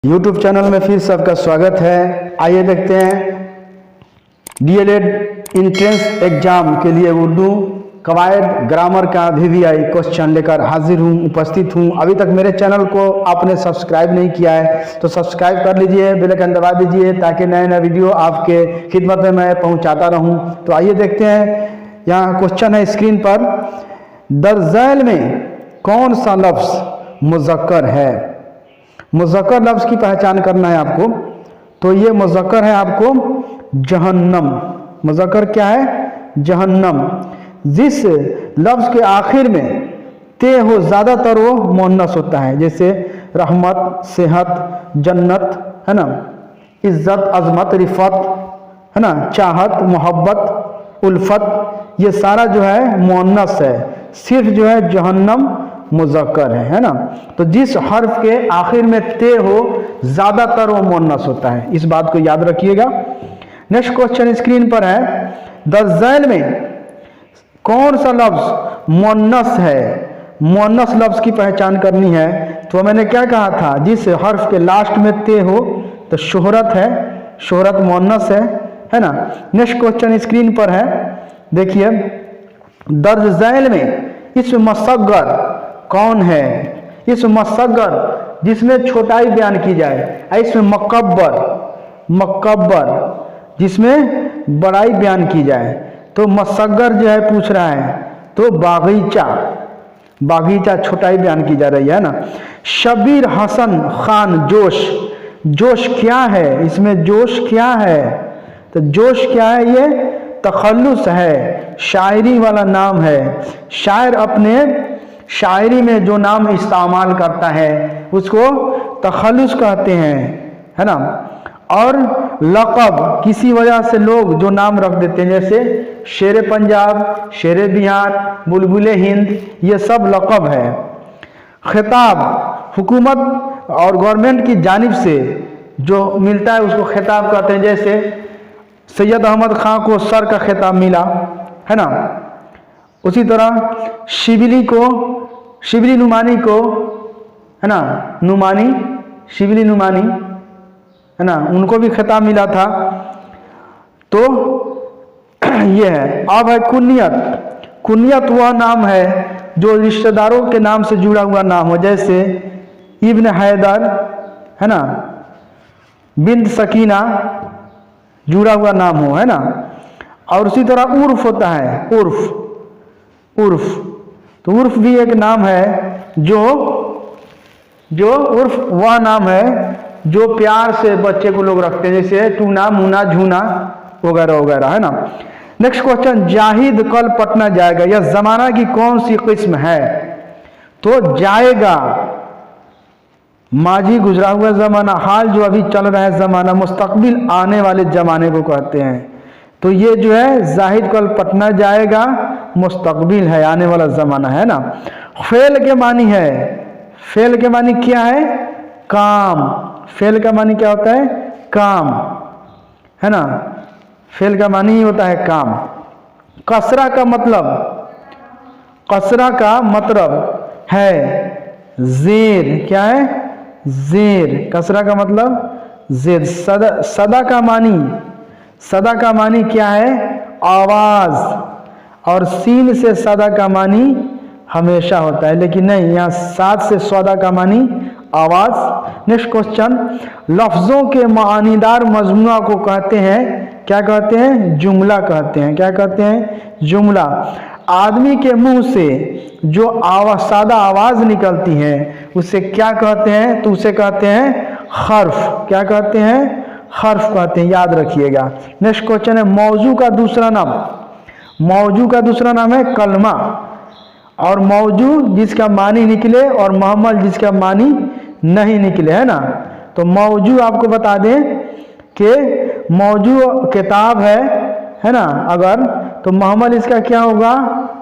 YouTube channel में फिर सबका स्वागत है। आइए देखते हैं डीएलएड इंट्रेंस एग्जाम के लिए उर्दू कवायद ग्रामर का VVI क्वेश्चन लेकर हाजिर हूँ, उपस्थित हूँ। अभी तक मेरे चैनल को आपने सब्सक्राइब नहीं किया है तो सब्सक्राइब कर लीजिए, बेल आइकन दबा दीजिए ताकि नए नए वीडियो आपके खिदमत में मैं पहुँचाता रहूँ। तो आइए देखते हैं, यहाँ क्वेश्चन है स्क्रीन पर। दरज़ैल में कौन सा लफ्ज़ मुज़क्कर है? मुज़क्कर लफ्ज़ की पहचान करना है आपको। तो ये मुज़क्कर है आपको जहन्नम। मुज़क्कर क्या है? जहन्नम। जिस लफ्ज़ के आखिर में ते हो ज़्यादातर वो मुअन्नस होता है, जैसे रहमत, सेहत, जन्नत, है ना, इज़्ज़त, अज़मत, रिफ़त, है ना, चाहत, मोहब्बत, उल्फत, ये सारा जो है मुअन्नस है। सिर्फ जो है जहन्नम मुज़क्कर है ना। तो जिस हर्फ के आखिर में ते हो ज़्यादातर वो मुअन्नस होता है, इस बात को याद रखिएगा। नेक्स्ट क्वेश्चन स्क्रीन पर है। दरज़ैल में कौन सा लफ्ज़ मुअन्नस है? मुअन्नस लफ्ज़ की पहचान करनी है। तो मैंने क्या कहा था, जिस हर्फ के लास्ट में ते हो तो शोहरत है, शोहरत मुअन्नस है ना। नेक्स्ट क्वेश्चन स्क्रीन पर है, देखिए। दरज़ैल में इसम मसग़र कौन है? इसम मसग़र जिसमें छोटाई बयान की जाए। इसम मकब्बर, मकब्बर जिसमें बड़ाई बयान की जाए। तो मसग़र जो है पूछ रहा है, तो बागीचा, बागीचा छोटाई बयान की जा रही है ना। शबीर हसन खान जोश, जोश क्या है? इसमें जोश क्या है? तो जोश क्या है? ये तखल्लुस है, शायरी वाला नाम है। शायर अपने शायरी में जो नाम इस्तेमाल करता है उसको तखल्लुस कहते हैं, है ना। और लक़ब किसी वजह से लोग जो नाम रख देते हैं, जैसे शेर पंजाब, शेर बिहार, बुलबुले हिंद, ये सब लक़ब है। खिताब हुकूमत और गवर्नमेंट की जानिब से जो मिलता है उसको खिताब कहते हैं। जैसे सैयद अहमद खां को सर का खिताब मिला, है ना। उसी तरह शिबली को, शिबली नुमानी को, है ना, नुमानी, शिबली नुमानी, है ना, उनको भी खिताब मिला था। तो ये है। अब है कुनियत। कुनियत वह नाम है जो रिश्तेदारों के नाम से जुड़ा हुआ नाम हो, जैसे इब्न हैदर, है ना, बिन्त सकीना, जुड़ा हुआ नाम हो, है ना। और उसी तरह उर्फ होता है, उर्फ, उर्फ। तो उर्फ भी एक नाम है जो उर्फ वह नाम है जो प्यार से बच्चे को लोग रखते हैं, जैसे टूना, मुना, झूना वगैरह वगैरह, है ना। नेक्स्ट क्वेश्चन, जाहिद कल पटना जाएगा, यह जमाना की कौन सी किस्म है? तो जाएगा माजी गुजरा हुआ ज़माना, हाल जो अभी चल रहा है ज़माना, मुस्तकबिल आने वाले ज़माने को कहते हैं। तो ये जो है जाहिद कल पटना जाएगा, मुस्तकबिल है, आने वाला ज़माना, है ना। फेल के मानी है, फेल के मानी क्या है? काम। फेल का मानी क्या होता है? काम, है ना। फेल का मानी ही होता है काम। कसरा का मतलब, कसरा का मतलब है ज़ेर। क्या है? ज़ेर। कसरा का मतलब ज़ेर। सदा, सदा का मानी, सदा का मानी क्या है? आवाज़। और सीन से सदा का मानी हमेशा होता है, लेकिन नहीं, यहाँ सात से सदा का मानी आवाज़। नेक्स्ट क्वेश्चन, लफ्ज़ों के मानीदार मजमुआ को कहते हैं, क्या कहते हैं? जुमला कहते हैं। क्या कहते हैं? जुमला। आदमी के मुंह से जो आवाज़, सादा आवाज़ निकलती है उसे क्या कहते हैं? तो उसे कहते हैं हर्फ। क्या कहते हैं? हर्फ कहते हैं, याद रखिएगा। नेक्स्ट क्वेश्चन है, मौजू का दूसरा नाम। मौजू का दूसरा नाम है कलमा। और मौजू जिसका मानी निकले और महमल जिसका मानी नहीं निकले, है ना। तो मौजू आपको बता दें कि मौजू किताब है ना, अगर तो महमल इसका क्या होगा?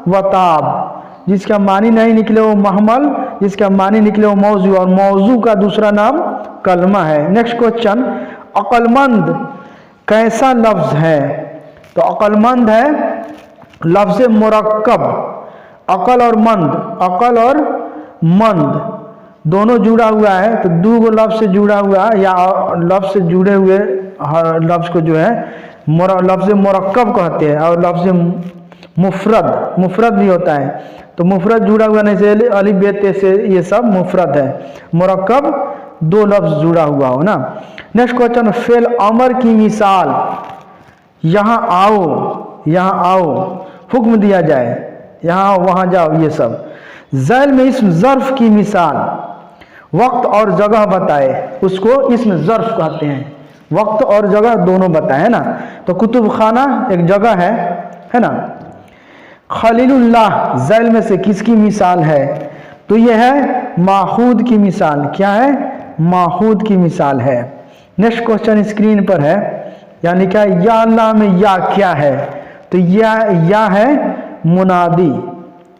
वताब। जिसका मानी नहीं निकले वो महमल, जिसका मानी निकले वो मौजू, और मौजू का दूसरा नाम कलमा है। नेक्स्ट क्वेश्चन, अक्लमंद कैसा लफ्ज़ है? तो अक्लमंद है लफ्ज़ मुरक्कब। अकल और मंद, अकल और मंद, दोनों जुड़ा हुआ है तो दो गो लफ्ज से जुड़ा हुआ या लफ्ज से जुड़े हुए लफ्ज को जो है लफ्ज मुरक्कब कहते हैं, और लफ्ज मुफरद भी होता है। तो मुफरद जुड़ा हुआ नहीं से अलिफ बे ते से ये सब मुफरद है, मुरक्कब दो लफ्ज जुड़ा हुआ हो ना। नेक्स्ट क्वेश्चन, फेल अमर की मिसाल, यहाँ आओ हुक्म दिया जाए, यहाँ वहाँ जाओ, ये सब। ज़ैल में इस्म ज़र्फ की मिसाल, वक्त और जगह बताए, उसको इस्म ज़र्फ कहते हैं, वक्त और जगह दोनों बताए, है ना। तो कुतुब खाना एक जगह है ना। खलीलुल्लाह ज़ैल में से किसकी मिसाल है? तो यह है माहूद की मिसाल। क्या है? माहूद की मिसाल है। नेक्स्ट क्वेश्चन स्क्रीन पर है, यानी क्या या अल्लाह में या क्या है? तो या है मुनादी,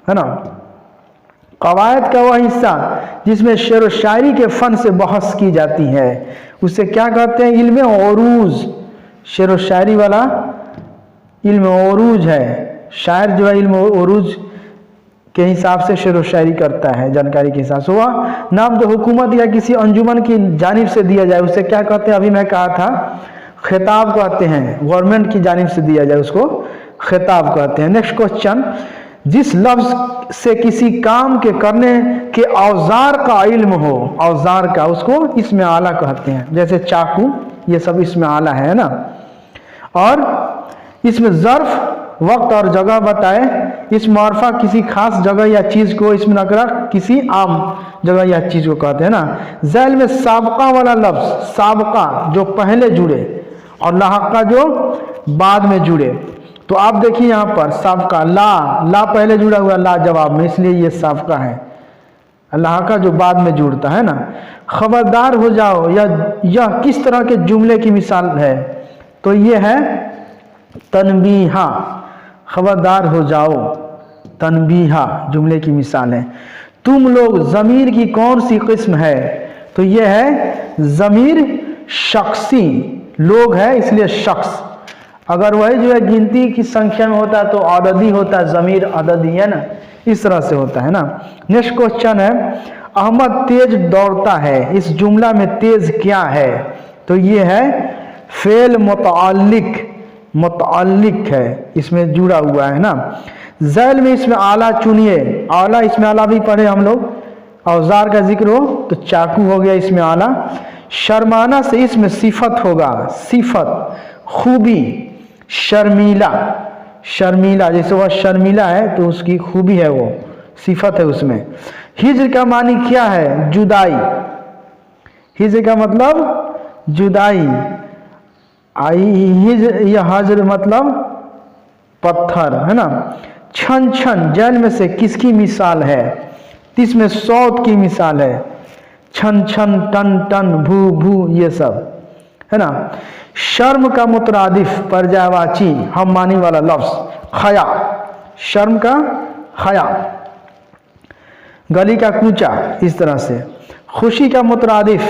है ना। कवायद का वह हिस्सा जिसमें शेर व शायरी के फन से बहस की जाती है, उसे क्या कहते हैं? इल्म औरूज। शेर व शायरी वाला इल्म औरूज है। शायर जो है इल्म औरूज के हिसाब से शेर व शायरी करता है, जानकारी के हिसाब से। वह नाम जो हुकूमत या किसी अंजुमन की जानिब से दिया जाए उसे क्या कहते हैं? अभी मैं कहा था खिताब कहते हैं, गवर्नमेंट की जानिब से दिया जाए उसको खिताब कहते हैं। नेक्स्ट क्वेश्चन, जिस लफ्ज से किसी काम के करने के औजार का इल्म हो, औजार का, उसको इसमें आला कहते हैं। जैसे चाकू, ये सब इसमें आला है ना। और इसमें ज़र्फ वक्त और जगह बताए, इस मार्फा किसी खास जगह या चीज़ को, इसमें नकरा किसी आम जगह या चीज़ को कहते हैं ना। ज़ैल में साबका वाला लफ्ज, साबका जो पहले जुड़े और लाहका जो बाद में जुड़े। तो आप देखिए यहाँ पर साबका ला पहले जुड़ा हुआ, ला जवाब में, इसलिए ये साबका है। लाहका जो बाद में जुड़ता है ना। खबरदार हो जाओ, यह किस तरह के जुमले की मिसाल है? तो ये है तनबीहा, खबरदार हो जाओ, तनबीहा जुमले की मिसाल है। तुम लोग ज़मीर की कौन सी किस्म है? तो ये है ज़मीर शख्सी, लोग है इसलिए शख्स। अगर वही जो है गिनती की संख्या में होता है तो अददी होता है, ज़मीर अददी है ना, इस तरह से होता है ना। नेक्स्ट क्वेश्चन है, अहमद तेज दौड़ता है, इस जुमला में तेज क्या है? तो ये है फेल मुतअल्लिक है, इसमें जुड़ा हुआ है ना। ज़ैल में इसमें आला चुनिए, आला, इसमें आला भी पढ़े हम लोग। औजार का जिक्र हो तो चाकू हो गया इसमें आला। शर्माना से इसमें सिफत होगा, सिफत, खूबी, शर्मीला, जैसे वह शर्मीला है तो उसकी खूबी है, वो सिफत है उसमें। हिज्र का मानी क्या है? जुदाई। हिज्र का मतलब जुदाई, हज्र मतलब पत्थर, है ना। छन छन जैल में से किसकी मिसाल है? इसमें सौत की मिसाल है। छन छन, टन टन, भू भू, ये सब है ना। शर्म का मुतरादिफ पर्यायवाची हम मानी वाला लफ्ज खया, शर्म का खया, गली का कूचा, इस तरह से। खुशी का मुतरादिफ,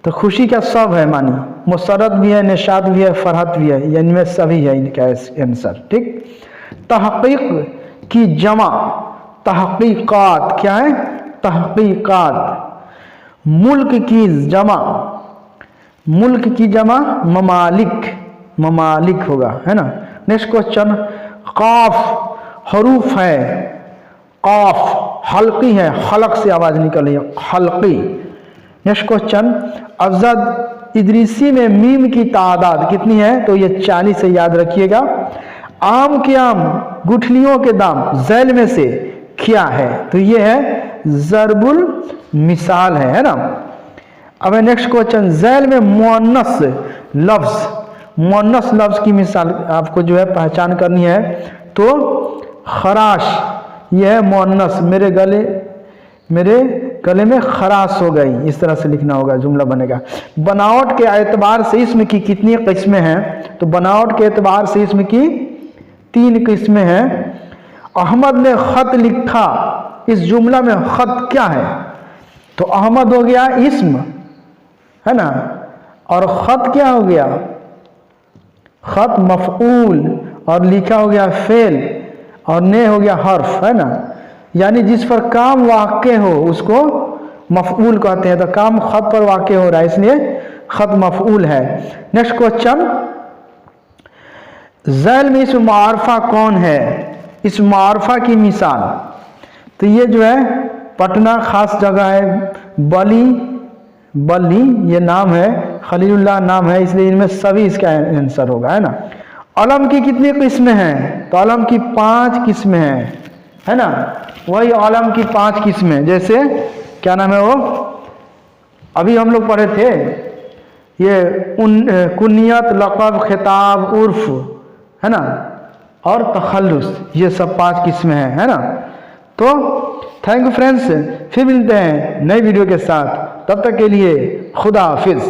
तो खुशी का सब है मानी, मुसरत भी है, निशात भी है, फरहत भी है, इनमें सभी है इनका आंसर, ठीक। तहकीक की जमा तहकीकात, क्या है? तहकीकात। मुल्क की जमा ममालिक होगा, है ना। नेक्स्ट क्वेश्चन, काफ हरूफ है, काफ हल्की है, हलक से आवाज निकल रही है, हल्की। नेक्स्ट क्वेश्चन, अफजद इदरीसी में मीम की तादाद कितनी है? तो ये 40 है, याद रखिएगा। आम के आम, गुठलियों के दाम, ज़ैल में से क्या है? तो ये है ज़रबुल मिसाल है ना। अब नेक्स्ट क्वेश्चन, ज़ैल में मुअन्नस लफ्ज की मिसाल आपको जो है पहचान करनी है। तो खराश, यह है मुअन्नस, मेरे गले में खराश हो गई, इस तरह से लिखना होगा, जुमला बनेगा। बनावट के एतबार से इसमें की कितनी किस्में हैं? तो बनावट के एतबार से इसमें की 3 किस्में हैं। अहमद ने खत लिखा, इस जुमला में खत क्या है? तो अहमद हो गया इस्म, है ना, और खत क्या हो गया? खत मफऊल, और लिखा हो गया फेल, और ने हो गया हर्फ, है ना। यानी जिस पर काम वाक़े हो उसको मफऊल कहते हैं, तो काम खत पर वाक़ हो रहा है इसलिए खत मफऊल है। नेक्स्ट क्वेश्चन, ज़ैल में इस मारफा कौन है? इस मारफा की मिसाल, तो ये जो है पटना खास जगह है, बली ये नाम है, खलीलुल्लाह नाम है, इसलिए इनमें सभी इसका आंसर होगा, है ना। अलम की कितनी किस्में हैं? तो अलम की 5 किस्में हैं, है ना। वही अलम की 5 किस्में, जैसे क्या नाम है वो, अभी हम लोग पढ़े थे, ये कुनियत, लक़ब, खिताब, उर्फ, है ना, और तखल्लुस, ये सब 5 किस्में हैं, है ना। तो थैंक यू फ्रेंड्स, फिर मिलते हैं नई वीडियो के साथ, तब तक के लिए खुदा हाफिज़।